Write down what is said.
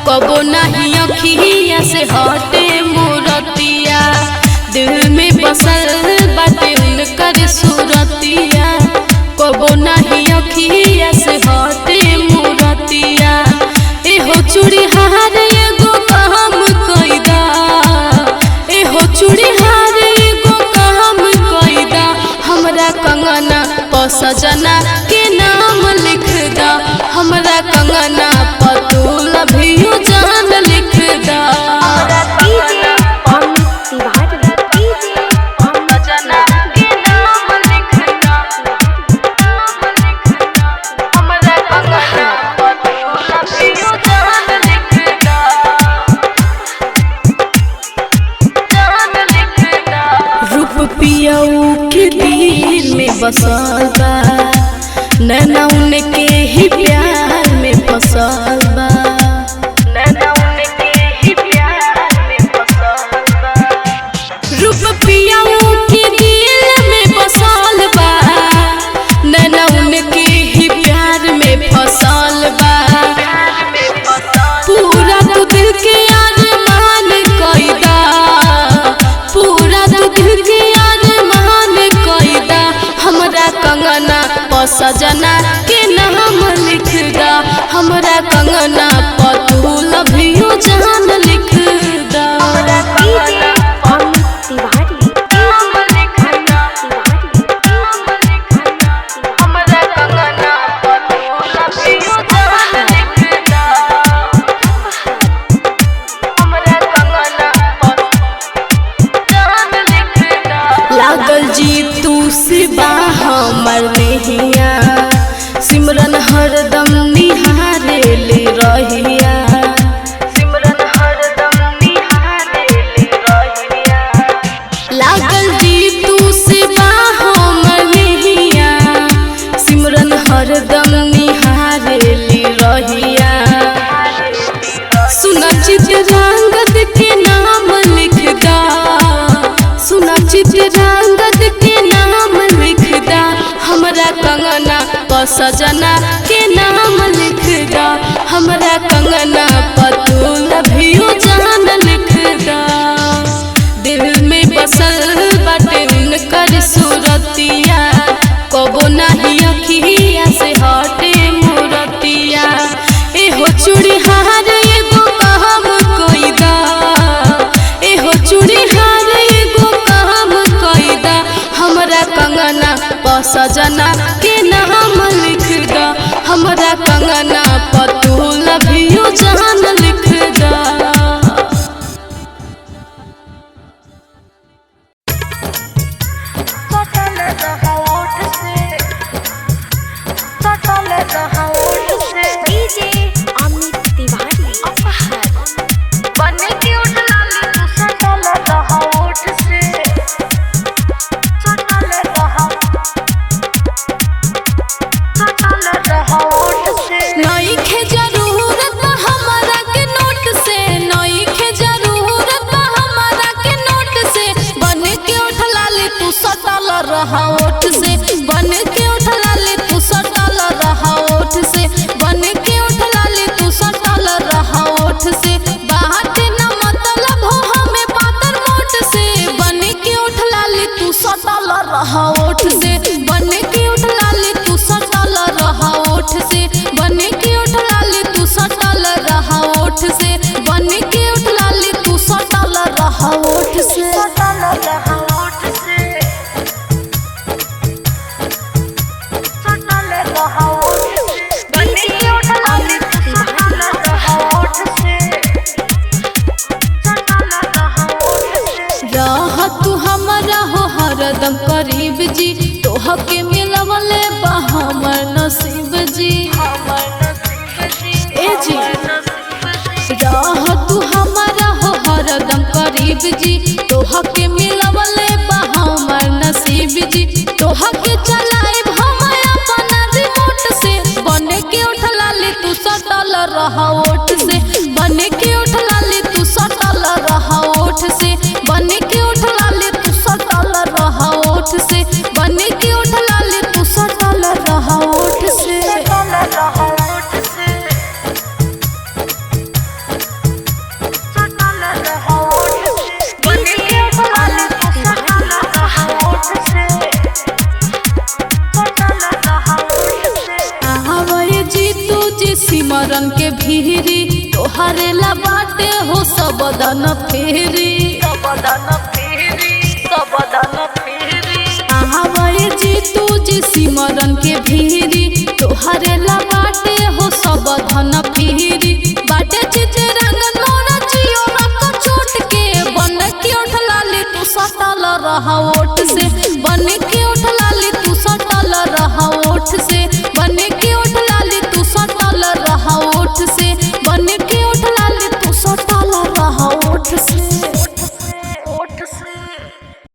कबो नहीं अखिया से हटे मूरतिया, दिल में बसल बाटे उनकर सूरतिया। कबो नहीं अखिया से हटे मूरतिया। एहो चूड़ी हार एगो काम कइदा, एहो चूड़ी हार एगो काम कइदा। हमरा कंगना प सजना के नाम लिख दा, हमरा कंगना प तू लभियो जान लिख दा। रूप पियऊ के दिल में बसल बा, प सजना के नाम लिख दा, हमरा कंगना प तू लव यू जान लिख दा। लागल जी तू सिबा हमर नहिया, सिमरन हरदम निहारे ले रहिया, सिमरन हरदम निहारे ले रहिया। लागल जी तू सिबा हमर नहिया, सिमरन हरदम निहारे ले रहिया। सुना चित्रांगद के नाम लिख दा, सुना चित्रांगद के नाम लिख दा, हमरा कंगना प सजना के नाम लिख दा, हमरा कंगना प तू लव यू जान लिख दा। दिल में बसल बाटे उनकर सूरतिया, कबो नाही अखिया से हटे मूरतिया। एहो चूड़ी हार एगो काम कोई दा, एहो चूड़ी हार एगो काम कोई दा, हमरा कंगना प सजना के नाम लिख दा, हमरा कंगना प तू लव यू जान लिख दा। ओठ से बन के उठला ले तू सटल रहा ओठ से, बन के उठला ले तू सटल रहा ओठ से। बात न मतलब हो हमें पातर मोट से, बन के उठला ले तू सटल रहा ओठ से, बन के उठला ले तू सटल रहा ओठ से, बन के उठला ले तू सटल रहा ओठ से, बन के उठला ले तू सटल रहा ओठ से। हरदम करीब जी तोह के मिलवले बा हमर नसीब जी, ए जी रह तू हमारा हो हरदम करीब जी, तोह के मिलवले बा हमर नसीब जी। तोह के चलाएब हम अपना रिमोट से, बन के उठला ले तू सटल रहा ओठ से, बन के उठला ले तू सटल रहा ओठ से, बन के उठला ले तू सटल रहा ओठ से, बन के उठला ले तू सटल रहा ओठ से। सिमरन के भीरी तोहरे ला बाटे हो सबदन फेरी, आवे जी तू जी सिमरन के भीरी तोहरे ला बाटे हो सबदन फेरी। बाटे चित्रंगन मोरा जियो रख छोट के, बन के उठला ले तू सटल रहा ओठ